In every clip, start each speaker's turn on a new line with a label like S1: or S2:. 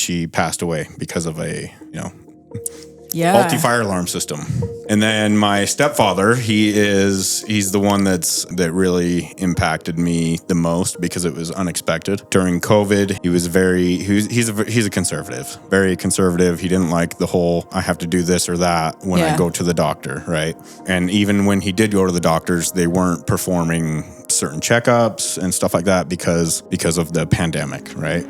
S1: she passed away because of a,
S2: Yeah.
S1: faulty fire alarm system. And then my stepfather, he's the one that really impacted me the most because it was unexpected. During COVID, he's a conservative, very conservative. He didn't like the whole, I have to do this or that when I go to the doctor, right? And even when he did go to the doctors, they weren't performing certain checkups and stuff like that because of the pandemic, right?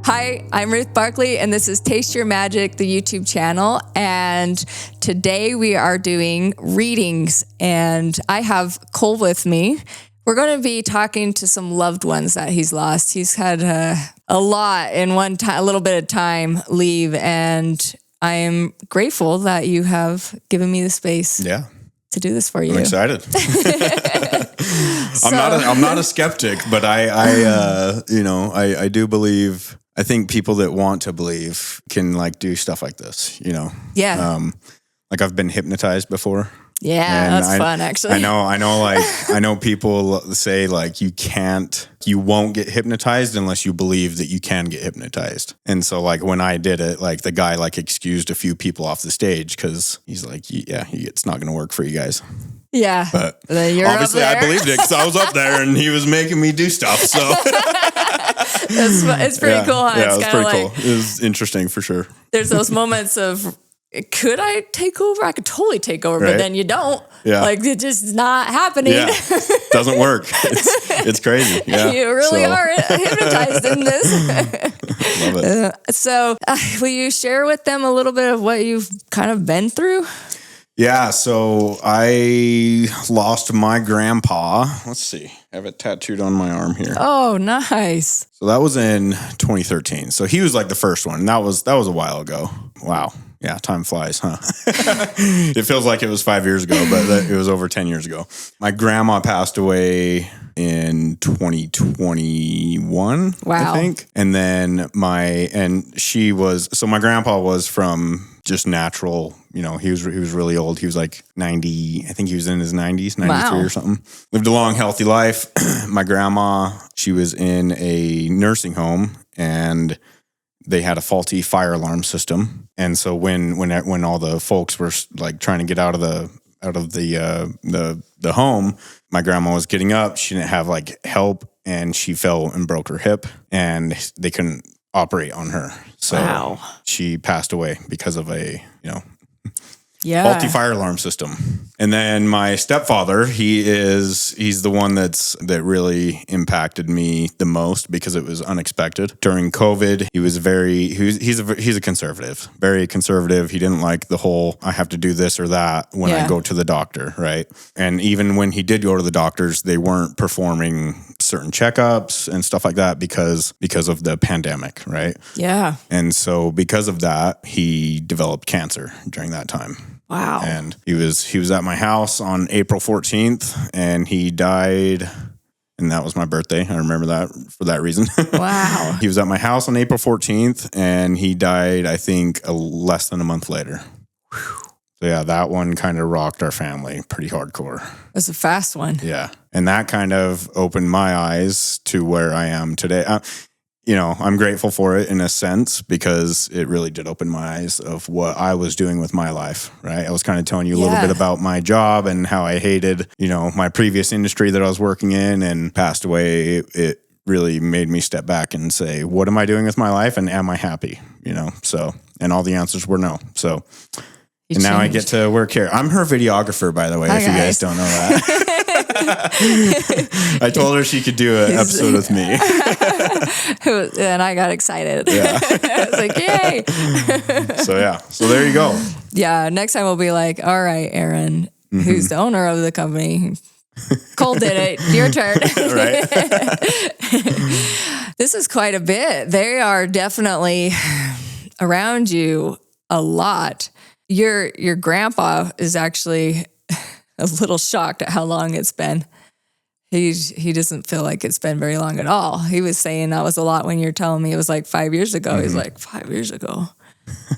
S2: Hi, I'm Ruth Barkley, and this is Taste Your Magic, the YouTube channel. And today we are doing readings, and I have Cole with me. We're going to be talking to some loved ones that he's lost. He's had a lot in a little bit of time leave, and I am grateful that you have given me the space.
S1: Yeah.
S2: To do this for you.
S1: I'm excited. I'm not a skeptic, but I do believe. I think people that want to believe can do stuff like this,
S2: Yeah.
S1: Like I've been hypnotized before.
S2: Yeah, that's fun actually.
S1: I know people say you won't get hypnotized unless you believe that you can get hypnotized. And so when I did it, the guy excused a few people off the stage because he's like, yeah, it's not going to work for you guys.
S2: Yeah.
S1: But
S2: you're
S1: obviously I believed it because I was up there and he was making me do stuff. So
S2: it's pretty cool. Huh?
S1: Yeah, it was pretty cool. It was interesting for sure.
S2: There's those moments of, could I take over? I could totally take over, but then you don't.
S1: Yeah.
S2: It's just not happening.
S1: Yeah. Doesn't work. It's crazy. Yeah.
S2: You really are hypnotized in this.
S1: Love it.
S2: So will you share with them a little bit of what you've kind of been through?
S1: Yeah, so I lost my grandpa. Let's see. I have it tattooed on my arm here.
S2: Oh, nice.
S1: So that was in 2013. So he was the first one. That was a while ago. Wow. Yeah, time flies, huh? It feels like it was 5 years ago, but it was over 10 years ago. My grandma passed away in 2021,
S2: wow.
S1: I think. And then my grandpa was from just natural, he was really old. He was 90, I think he was in his 90s, 93
S2: wow.
S1: or something. Lived a long, healthy life. My grandma, she was in a nursing home and they had a faulty fire alarm system. And so when all the folks were trying to get out of the home, my grandma was getting up. She didn't have help and she fell and broke her hip and they couldn't operate on her. So
S2: wow.
S1: She passed away because of a,
S2: yeah.
S1: faulty fire alarm system. And then my stepfather, he's the one that really impacted me the most because it was unexpected. During COVID, he's a conservative, very conservative. He didn't like the whole, I have to do this or that when I go to the doctor, right? And even when he did go to the doctors, they weren't performing certain checkups and stuff like that because of the pandemic, right?
S2: Yeah.
S1: And so because of that, he developed cancer during that time.
S2: Wow.
S1: And he was at my house on April 14th and he died, and that was my birthday. I remember that for that reason.
S2: Wow.
S1: He was at my house on April 14th and he died, I think, less than a month later. Whew. So yeah, that one kind of rocked our family pretty hardcore.
S2: That's a fast one.
S1: Yeah. And that kind of opened my eyes to where I am today. I'm grateful for it in a sense because it really did open my eyes of what I was doing with my life, right? I was kind of telling you a little bit about my job and how I hated, my previous industry that I was working in and passed away. It really made me step back and say, what am I doing with my life and am I happy? So, and all the answers were no. So, and now I get to work here. I'm her videographer, by the way, if you guys don't know that. I told her she could do an episode with me.
S2: And I got excited.
S1: Yeah.
S2: I was like, yay.
S1: So there you go.
S2: Yeah. Next time we'll be like, all right, Aaron, who's the owner of the company? Cole did it. Your turn.
S1: Right.
S2: This is quite a bit. They are definitely around you a lot. Your grandpa is actually a little shocked at how long it's been. He doesn't feel like it's been very long at all. He was saying that was a lot when you're telling me it was 5 years ago. He's like, 5 years ago.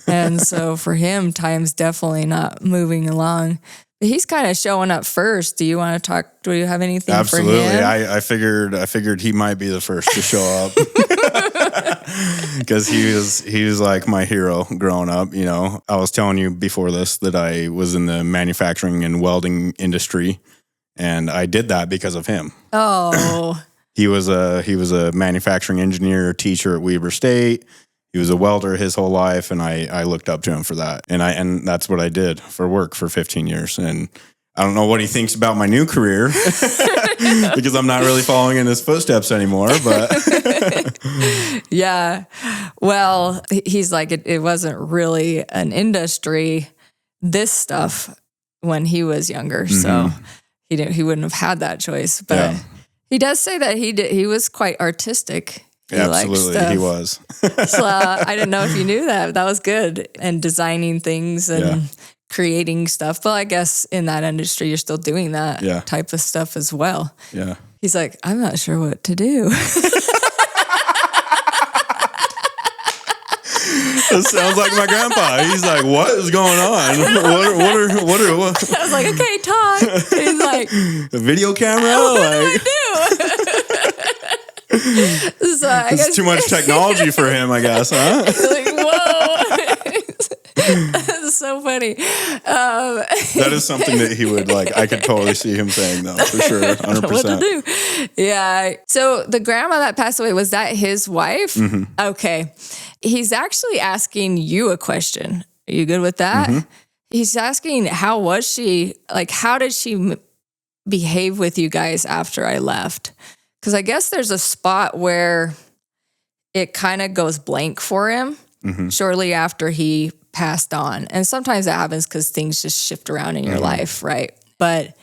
S2: And so for him, time's definitely not moving along. He's kind of showing up first. Do you want to talk? Do you have anything
S1: Absolutely.
S2: for him?
S1: I figured he might be the first to show up because he was like my hero growing up. You know, I was telling you before this that I was in the manufacturing and welding industry, and I did that because of him.
S2: Oh,
S1: he was a manufacturing engineer, teacher at Weber State. He was a welder his whole life, and I looked up to him for that. And that's what I did for work for 15 years. And I don't know what he thinks about my new career because I'm not really following in his footsteps anymore. But
S2: yeah. Well, he's like, it wasn't really an industry, this stuff, when he was younger. So he wouldn't have had that choice. But he does say that he was quite artistic.
S1: Absolutely, he was.
S2: So I didn't know if you knew that. That was good. And designing things and creating stuff. But I guess in that industry, you're still doing that type of stuff as well.
S1: Yeah.
S2: He's like, I'm not sure what to do.
S1: That sounds like my grandpa. He's like, what is going on? What?
S2: I was like, okay, talk. He's like,
S1: a video camera?
S2: What do I do? So
S1: it's too much technology for him, I guess, huh?
S2: Like, whoa. That's so funny.
S1: That is something that he would like. I could totally see him saying, though, for sure. 100%.
S2: What to do. Yeah. So the grandma that passed away, was that his wife?
S1: Mm-hmm.
S2: Okay. He's actually asking you a question. Are you good with that?
S1: Mm-hmm.
S2: He's asking, how was she? Like, how did she behave with you guys after I left? Because I guess there's a spot where it kind of goes blank for him shortly after he passed on. And sometimes that happens because things just shift around in your life, right? But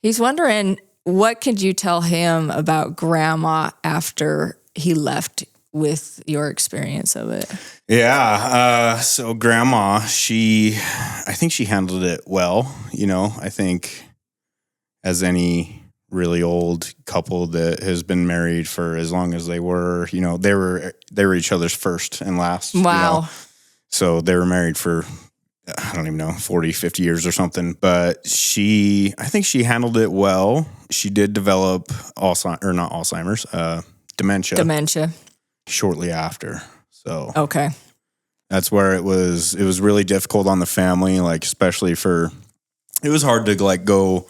S2: he's wondering, what could you tell him about grandma after he left with your experience of it?
S1: Yeah. So grandma, I think she handled it well. You know, I think as any really old couple that has been married for as long as they were, you know, they were each other's first and last.
S2: Wow.
S1: You know? So they were married for, I don't even know, 40, 50 years or something. But I think she handled it well. She did develop dementia shortly after. So
S2: okay.
S1: That's where it was really difficult on the family, like especially it was hard to like go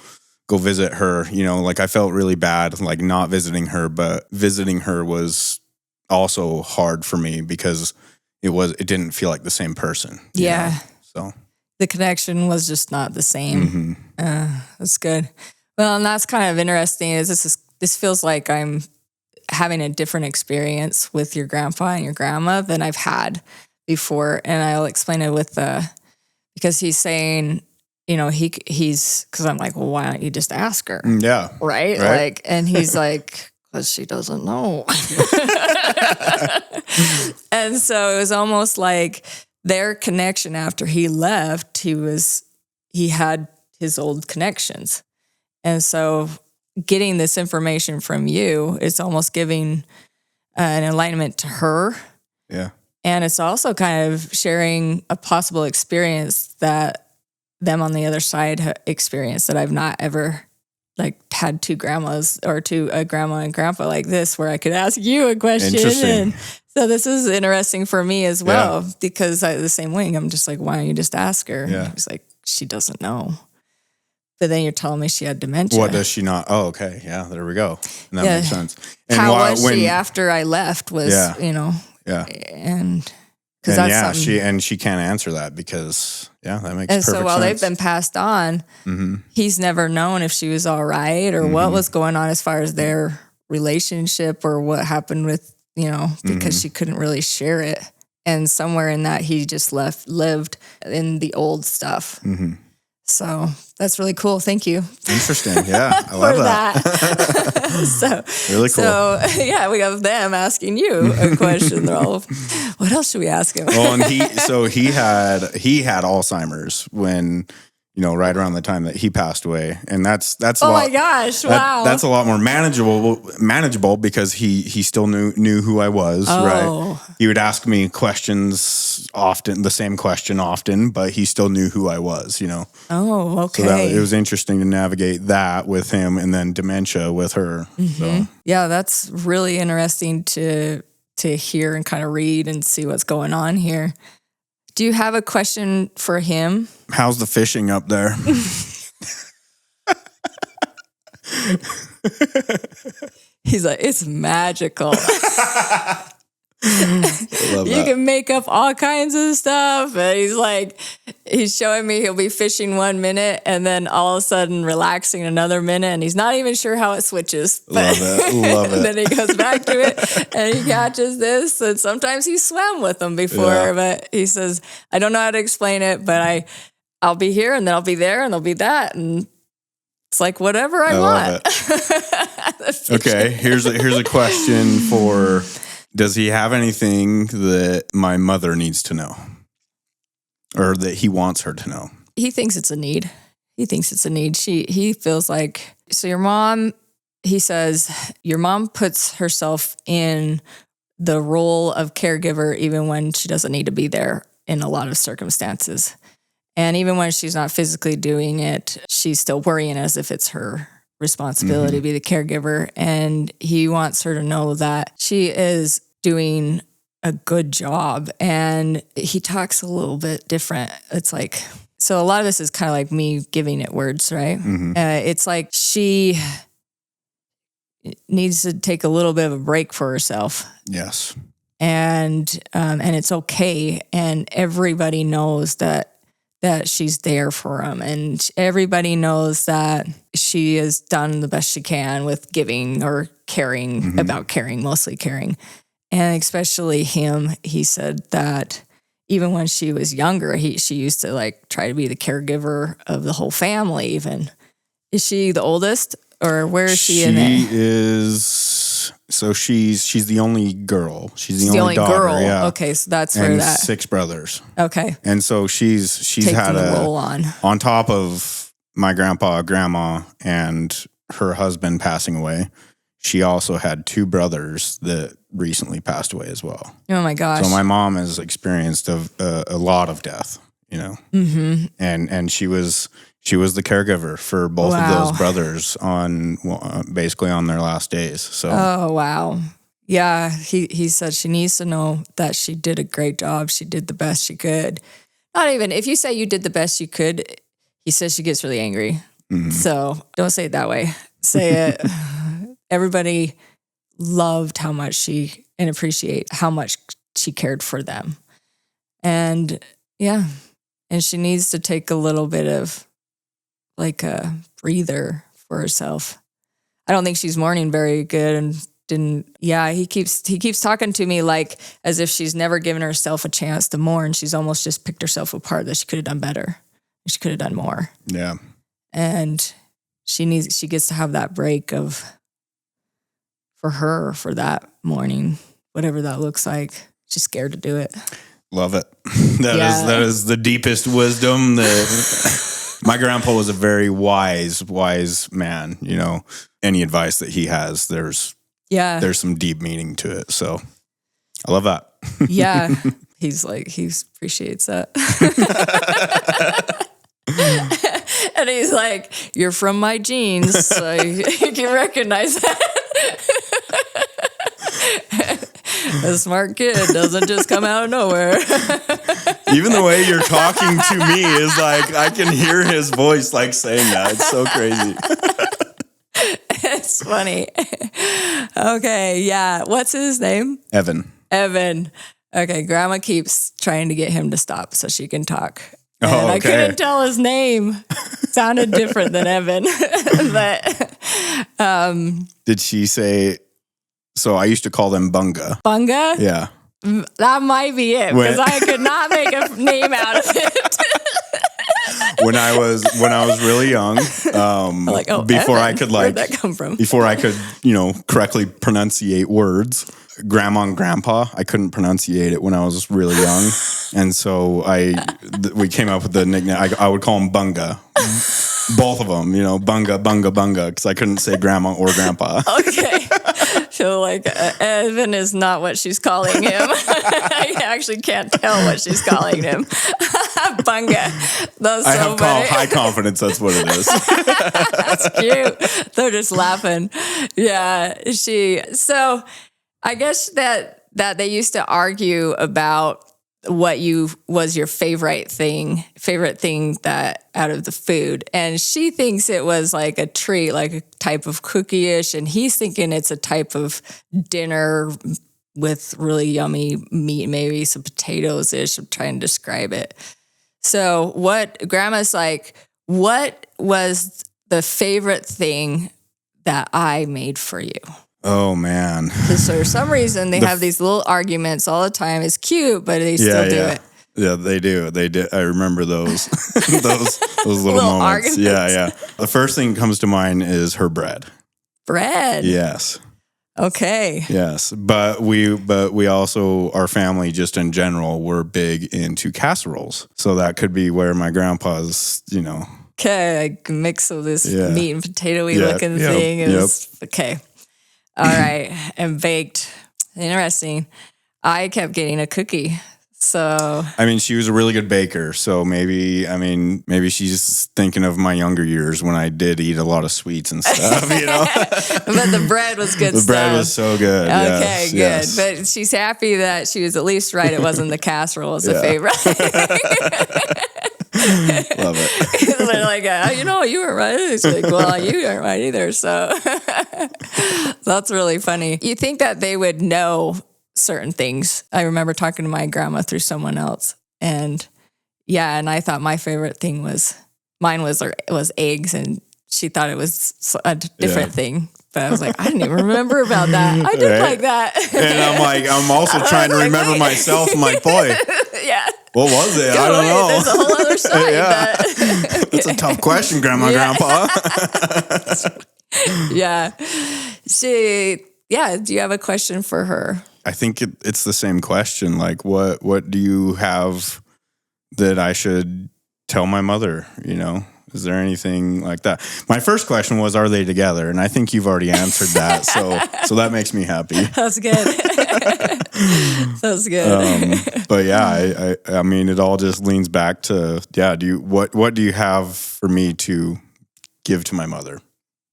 S1: visit her, you know, like I felt really bad, like not visiting her, but visiting her was also hard for me because it didn't feel like the same person.
S2: Yeah.
S1: You know? So
S2: the connection was just not the same. That's good. Well, and that's kind of interesting is this feels like I'm having a different experience with your grandpa and your grandma than I've had before. And I'll explain it because he's saying, you know, because I'm like, well, why don't you just ask her?
S1: Yeah.
S2: Right? Like, and he's like, because she doesn't know. And so it was almost like their connection after he left, he had his old connections. And so getting this information from you, it's almost giving an enlightenment to her.
S1: Yeah. And
S2: it's also kind of sharing a possible experience that them on the other side experienced that I've not ever like had two grandmas or a grandma and grandpa like this where I could ask you a question. And so this is interesting for me as well because the same way I'm just like, why don't you just ask her?
S1: Yeah.
S2: He's like, she doesn't know. But then you're telling me she had dementia.
S1: What does she not? Oh, okay. Yeah, there we go. And that makes sense. And
S2: how was she after I left was, you know.
S1: Yeah.
S2: And because
S1: she can't answer that because that makes perfect sense.
S2: And so while they've been passed on, he's never known if she was all right or what was going on as far as their relationship or what happened with, you know, because she couldn't really share it. And somewhere in that he just lived in the old stuff. So that's really cool. Thank you.
S1: Interesting. Yeah. I love
S2: that. So really cool. So yeah, we have them asking you a question. They're all, what else should we ask him?
S1: Well, and he had Alzheimer's when, right around the time that he passed away. And that's a
S2: Oh
S1: lot,
S2: my gosh. Wow.
S1: that's a lot more manageable because he still knew who I was, right? He would ask me questions often, the same question often, but he still knew who I was,
S2: Oh, okay.
S1: So it was interesting to navigate that with him and then dementia with her. So.
S2: Yeah, that's really interesting to hear and kind of read and see what's going on here. Do you have a question for him?
S1: How's the fishing up there?
S2: He's like, it's magical.
S1: You
S2: can make up all kinds of stuff. And he's showing me he'll be fishing 1 minute and then all of a sudden relaxing another minute. And he's not even sure how it switches.
S1: Love it.
S2: And then he goes back to it and he catches this. And sometimes he swam with them before, but he says, I don't know how to explain it, but I'll be here and then I'll be there and there'll be that. And it's like whatever I want.
S1: Okay, here's a question for... Does he have anything that my mother needs to know or that he wants her to know?
S2: He thinks it's a need. He feels like, so your mom, he says, your mom puts herself in the role of caregiver even when she doesn't need to be there in a lot of circumstances. And even when she's not physically doing it, she's still worrying as if it's her responsibility to be the caregiver. And he wants her to know that she is doing a good job. And he talks a little bit different. It's like, so a lot of this is kind of like me giving it words, right? It's like she needs to take a little bit of a break for herself.
S1: Yes.
S2: And it's okay. And everybody knows that she's there for him. And everybody knows that she has done the best she can with giving or caring, about caring, mostly caring. And especially him, he said that even when she was younger, she used to try to be the caregiver of the whole family even. Is she the oldest or where is she in it?
S1: She is, so she's the only girl. She's the only daughter,
S2: girl.
S1: Yeah.
S2: Okay, so that's where that.
S1: 6 brothers.
S2: Okay.
S1: And so she's had
S2: the role on
S1: top of my grandpa, grandma, and her husband passing away. She also had 2 brothers that recently passed away as well.
S2: Oh my gosh.
S1: So my mom has experienced a lot of death, and she was the caregiver for both of those brothers basically on their last days. So. Oh,
S2: wow. Yeah. He said she needs to know that she did a great job. She did the best she could. Not even, if you say you did the best you could, he says she gets really angry. So don't say it that way. Say it. Everybody loved how much and appreciate how much she cared for them. And and she needs to take a little bit of a breather for herself. I don't think she's mourning very good and he keeps talking to me as if she's never given herself a chance to mourn. She's almost just picked herself apart that she could have done better. She could have done more.
S1: Yeah.
S2: And she gets to have that break for that morning, whatever that looks like. She's scared to do it.
S1: Love it. That is the deepest wisdom. My grandpa was a very wise man. Any advice that he has, there's some deep meaning to it. So I love that.
S2: Yeah. He appreciates that. And he's like, you're from my genes, so you can recognize that. A smart kid doesn't just come out of nowhere.
S1: Even the way you're talking to me is I can hear his voice saying that. It's so crazy.
S2: It's funny. Okay, yeah. What's his name?
S1: Evan.
S2: Okay, Grandma keeps trying to get him to stop so she can talk. And
S1: okay.
S2: I couldn't tell his name. Sounded different than Evan. But
S1: did she say, so I used to call them Bunga.
S2: Bunga?
S1: Yeah.
S2: That might be it, because I could not make a name out of it.
S1: when I was really young,
S2: Like, oh,
S1: before
S2: Evan,
S1: I could
S2: where'd that come from?
S1: before I could, correctly pronunciate words. Grandma and grandpa, I couldn't pronunciate it when I was really young. And so we came up with the nickname. I would call them Bunga. Both of them, Bunga, Bunga, Bunga, because I couldn't say grandma or grandpa.
S2: Okay. So like Evan is not what she's calling him. I actually can't tell what she's calling him. Bunga. That's so
S1: I have
S2: funny.
S1: high confidence that's what it is.
S2: That's cute. They're just laughing. Yeah. So I guess that they used to argue about what was your favorite thing that out of the food. And she thinks it was like a treat, like a type of cookie-ish. And he's thinking it's a type of dinner with really yummy meat, maybe some potatoes-ish. I'm trying to describe it. So Grandma's like, what was the favorite thing that I made for you?
S1: Oh, man.
S2: Because for some reason, they have these little arguments all the time. It's cute, but they still do it.
S1: Yeah, they do. They did. I remember those those little moments.
S2: Arguments.
S1: Yeah. The first thing that comes to mind is her bread.
S2: Bread?
S1: Yes.
S2: Okay.
S1: Yes. But we also, our family just in general, were big into casseroles. So that could be where my grandpa's,
S2: Okay, like a mix of this meat and potato-y looking thing. Okay. All right. And baked. Interesting. I kept getting a cookie. So
S1: I mean, she was a really good baker. So maybe she's thinking of my younger years when I did eat a lot of sweets and stuff,
S2: But the bread was good.
S1: The bread was so good.
S2: Okay,
S1: yes,
S2: good.
S1: yes.
S2: But she's happy that she was at least right. It wasn't the casserole as a favorite.
S1: Love it.
S2: They're like, you weren't right. It's like, well, you weren't right either. So that's really funny. You think that they would know certain things. I remember talking to my grandma through someone else, and I thought my favorite thing was eggs, and she thought it was a different thing. But I was like, I didn't even remember about that. I did like that.
S1: And I'm like, I'm also trying to remember myself. I'm like, boy,
S2: yeah.
S1: What was it? I don't know.
S2: There's a whole other side.
S1: It's a tough question, Grandma, Grandpa.
S2: Yeah. Do you have a question for her?
S1: I think it's the same question. Like, what do you have that I should tell my mother? Is there anything like that? My first question was, are they together? And I think you've already answered that. So that makes me happy.
S2: That's good. That's good.
S1: But yeah, I mean, it all just leans back to, what do you have for me to give to my mother?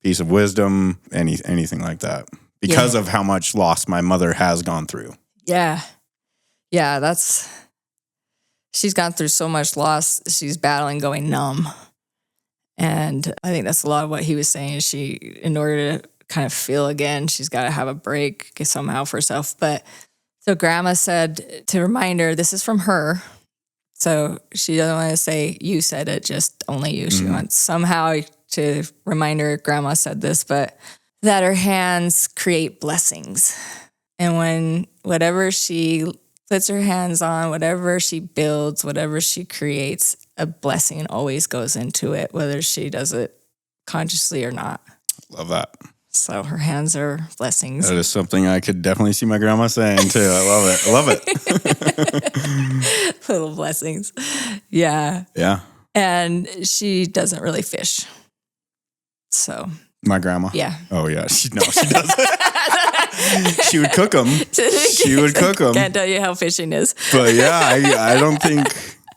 S1: Piece of wisdom, anything like that. Because of how much loss my mother has gone through. Yeah.
S2: Yeah, she's gone through so much loss. She's battling going numb. And I think that's a lot of what he was saying. In order to kind of feel again, she's got to have a break somehow for herself. But so Grandma said to remind her, this is from her. So she doesn't want to say, you said it, just only you. She wants somehow to remind her, Grandma said this, but that her hands create blessings. And whatever she puts her hands on, whatever she builds, whatever she creates, a blessing always goes into it, whether she does it consciously or not.
S1: Love that.
S2: So her hands are blessings.
S1: That is something I could definitely see my grandma saying too. I love it.
S2: Little blessings. Yeah.
S1: Yeah.
S2: And she doesn't really fish. So.
S1: My grandma?
S2: Yeah.
S1: Oh yeah. She doesn't. She would cook them. She would cook them.
S2: Can't tell you how fishing is.
S1: But yeah, I don't think...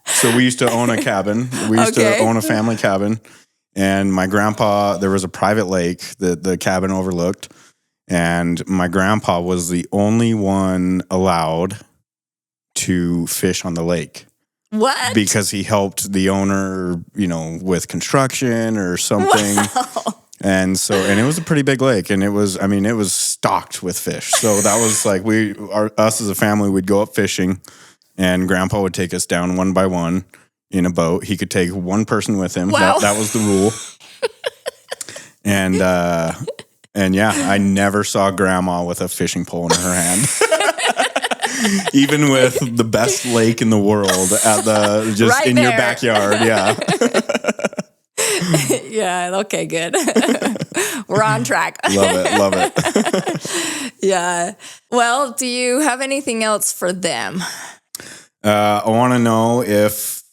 S1: So we used to own a cabin. We used to own a family cabin. And my grandpa, there was a private lake that the cabin overlooked. And my grandpa was the only one allowed to fish on the lake.
S2: What?
S1: Because he helped the owner, with construction or something. Wow. And it was a pretty big lake, and it was stocked with fish. So that was like us as a family, we'd go up fishing, and Grandpa would take us down one by one in a boat. He could take one person with him.
S2: Wow.
S1: That was the rule. And I never saw Grandma with a fishing pole in her hand. Even with the best lake in the world at the just
S2: Right
S1: in
S2: there.
S1: your backyard. Yeah.
S2: Yeah. Okay, good. We're on track.
S1: Love it. Love it.
S2: Yeah. Well, do you have anything else for them?
S1: I want to know if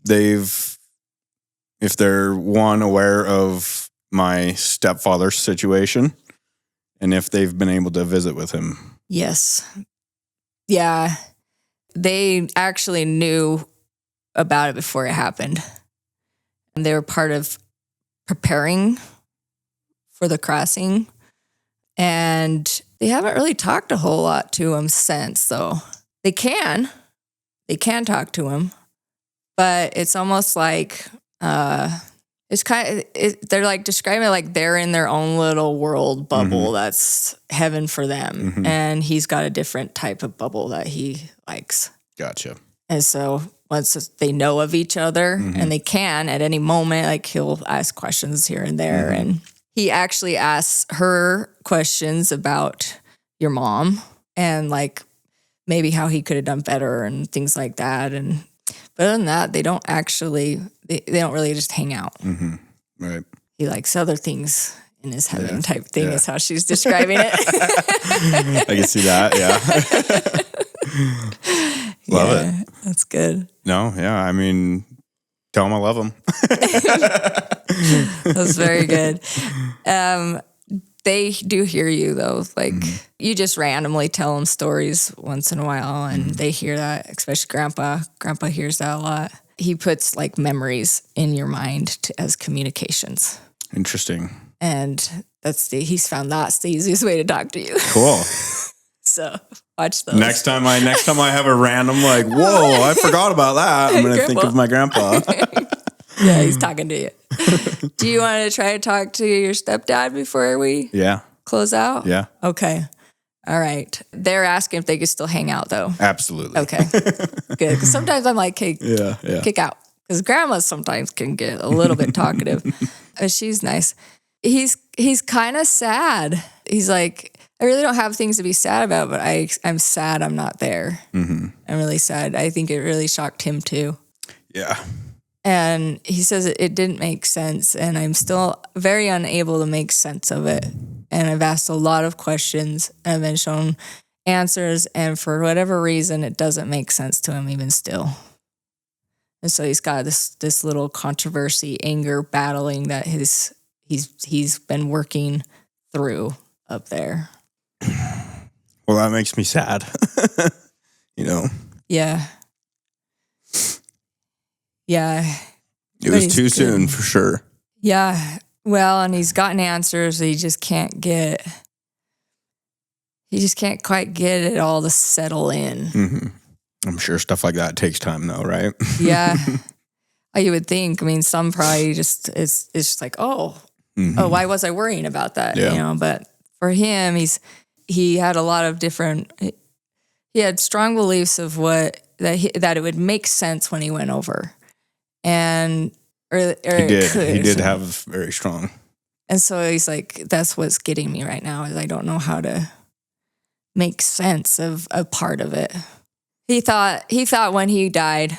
S1: they're one, aware of my stepfather's situation and if they've been able to visit with him.
S2: Yes. Yeah. They actually knew about it before it happened. And they were part of preparing for the crossing. And they haven't really talked a whole lot to him since, though. They can talk to him, but it's almost like it's they're like describing it like they're in their own little world bubble that's heaven for them. And he's got a different type of bubble that he likes.
S1: Gotcha.
S2: And so once they know of each other and they can at any moment, like he'll ask questions here and there. And he actually asks her questions about your mom and like maybe how he could have done better and things like that. And but other than that, they don't actually, they don't really just hang out.
S1: Right.
S2: He likes other things in his heaven type thing is how she's describing it.
S1: I can see that. Yeah. Love it.
S2: That's good.
S1: No, yeah. I mean, tell him I love him.
S2: That's very good. They do hear you though. Like you just randomly tell them stories once in a while and they hear that, especially Grandpa. Grandpa hears that a lot. He puts like memories in your mind as communications.
S1: Interesting.
S2: And he's found that's the easiest way to talk to you.
S1: Cool.
S2: So watch those.
S1: Next time I have a random like, whoa, I forgot about that. I'm going to think of my grandpa.
S2: Yeah, he's talking to you. Do you want to try to talk to your stepdad before we close out?
S1: Yeah.
S2: Okay. All right. They're asking if they could still hang out though.
S1: Absolutely.
S2: Okay. Good. Because sometimes I'm like, hey, kick out. Because grandma sometimes can get a little bit talkative. She's nice. He's kind of sad. He's like, I really don't have things to be sad about, but I'm sad I'm not there. I'm really sad. I think it really shocked him too. Yeah. And he says it didn't make sense, and I'm still very unable to make sense of it. And I've asked a lot of questions, and I've been shown answers, and for whatever reason, it doesn't make sense to him even still. And so he's got this little controversy, anger, battling that he's been working through up there.
S1: Well, that makes me sad.
S2: Yeah. Yeah.
S1: It was too soon for sure.
S2: Yeah. Well, and he's gotten answers. He just can't quite get it all to settle in.
S1: I'm sure stuff like that takes time though, right?
S2: Yeah. You would think. I mean, some probably just, it's just like, why was I worrying about that?
S1: Yeah.
S2: But for him, he had a lot of different, he had strong beliefs of that it would make sense when he went over. And he did have very strong. And so he's like, that's what's getting me right now is I don't know how to make sense of a part of it. He thought when he died,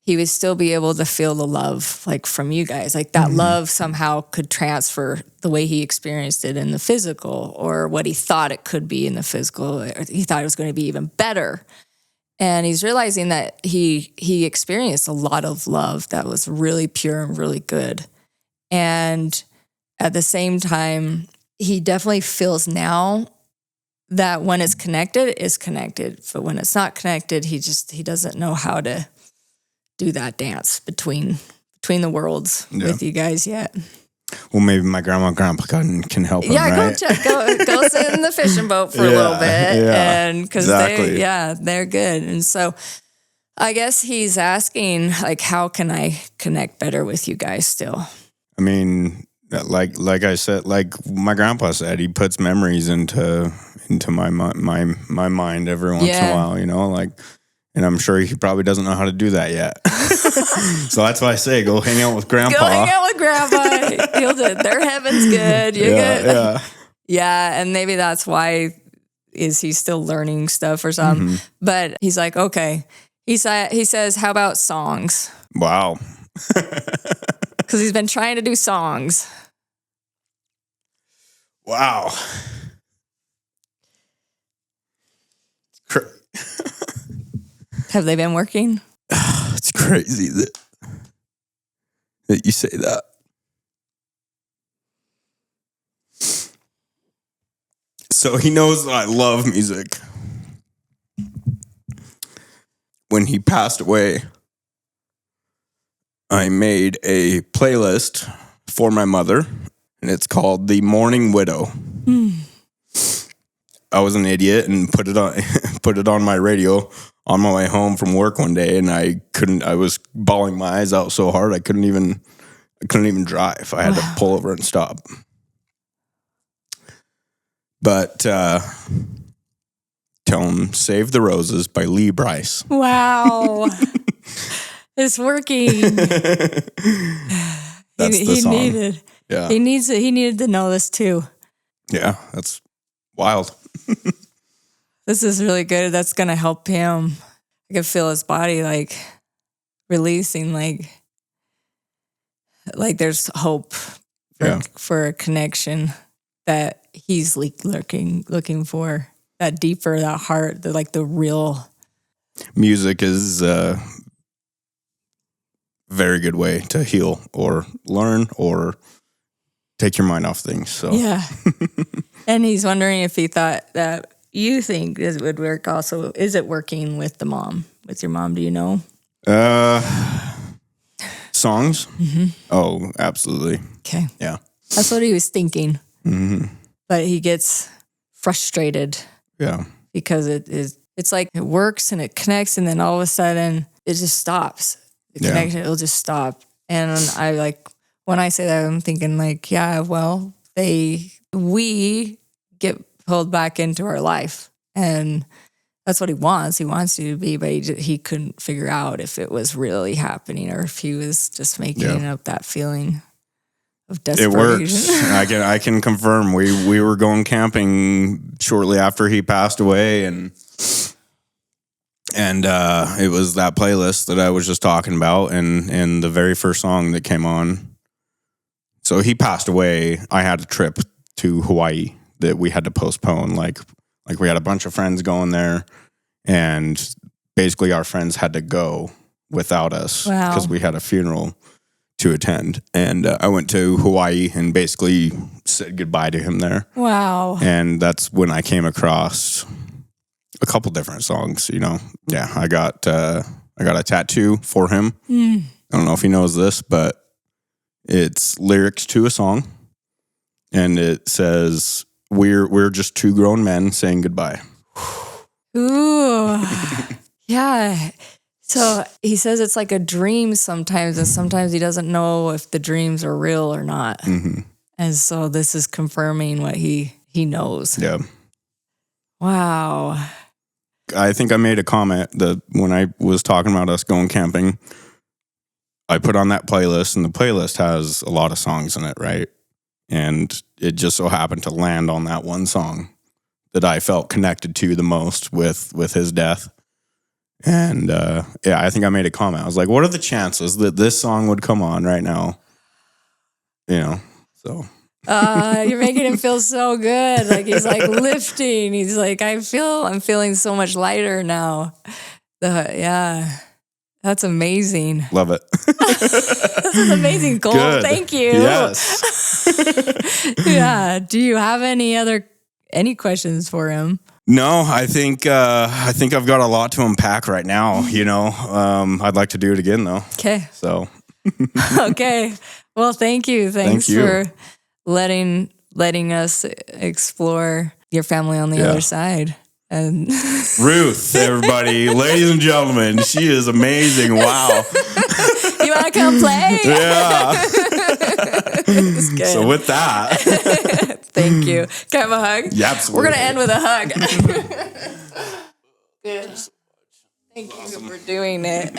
S2: he would still be able to feel the love like from you guys. Like that love somehow could transfer the way he experienced it in the physical or what he thought it could be in the physical. He thought it was going to be even better. And he's realizing that he experienced a lot of love that was really pure and really good. And at the same time, he definitely feels now that when it's connected, it's connected. But when it's not connected, he doesn't know how to do that dance between the worlds with you guys yet.
S1: Well, maybe my grandma and grandpa can help him,
S2: right? Go sit in the fishing boat for a little bit. And because they're good. And so I guess he's asking, like, how can I connect better with you guys still? I
S1: mean, like I said, like my grandpa said, he puts memories into my mind every once in a while, like. And I'm sure he probably doesn't know how to do that yet. So that's why I say, go hang out with Grandpa.
S2: Go hang out with Grandpa. Their heaven's good. You're good. Yeah, and maybe that's why is he still learning stuff or something? But he's like, okay. He says, how about songs?
S1: Wow.
S2: Because he's been trying to do songs.
S1: Wow.
S2: Have they been working?
S1: It's crazy that you say that. So he knows that I love music. When he passed away, I made a playlist for my mother, and it's called The Mourning Widow. I was an idiot and put it on my radio on my way home from work one day, and I was bawling my eyes out so hard I couldn't even drive. I had to pull over and stop. But tell him Save the Roses by Lee Brice.
S2: Wow. It's working.
S1: That's the song.
S2: He needed to know this too.
S1: Yeah, that's wild.
S2: This is really good. That's gonna help him. I can feel his body like releasing, like there's hope for a connection that he's looking for. That deeper, that heart, the real.
S1: Music is a very good way to heal or learn or take your mind off things. So
S2: yeah. And he's wondering if he thought that you think it would work also. Is it working with the mom? With your mom, do you know?
S1: Songs? Mm-hmm. Oh, absolutely.
S2: Okay.
S1: Yeah.
S2: That's what he was thinking.
S1: Mm-hmm.
S2: But he gets frustrated. Yeah. Because it's like it works and it connects, and then all of a sudden it just stops. The connection, it'll just stop. And when I say that, I'm thinking we get pulled back into our life, and that's what he wants. He wants you to be, but he couldn't figure out if it was really happening or if he was just making up that feeling of desperation. It works.
S1: I can confirm. We were going camping shortly after he passed away, and it was that playlist that I was just talking about, and the very first song that came on. So he passed away. I had a trip to Hawaii that we had to postpone. Like we had a bunch of friends going there, and basically our friends had to go without us because we had a funeral to attend. And I went to Hawaii and basically said goodbye to him there.
S2: Wow.
S1: And that's when I came across a couple different songs, Yeah, I got a tattoo for him. I don't know if he knows this, but it's lyrics to a song, and it says, "We're just two grown men saying goodbye."
S2: Ooh, yeah. So he says it's like a dream sometimes, and sometimes he doesn't know if the dreams are real or not. Mm-hmm. And so this is confirming what he knows.
S1: Yeah.
S2: Wow.
S1: I think I made a comment that when I was talking about us going camping, I put on that playlist, and the playlist has a lot of songs in it, right? And it just so happened to land on that one song that I felt connected to the most with his death. And I think I made a comment. I was like, what are the chances that this song would come on right now? So.
S2: You're making him feel so good. Like he's like lifting. He's like, I'm feeling so much lighter now. That's amazing.
S1: Love it.
S2: This is amazing, Cole. Good. Thank you.
S1: Yes.
S2: Yeah. Do you have any questions for him?
S1: No, I think I've got a lot to unpack right now. I'd like to do it again though.
S2: Okay.
S1: So.
S2: Okay. Well, thank you. Thanks for letting us explore your family on the other side. And
S1: Ruth, everybody, ladies and gentlemen, she is amazing. Wow.
S2: You want to come play?
S1: Yeah. So with that.
S2: Thank you. Can I have a hug?
S1: Yeah, absolutely.
S2: We're going to end with a hug. Good. Thank you for doing it.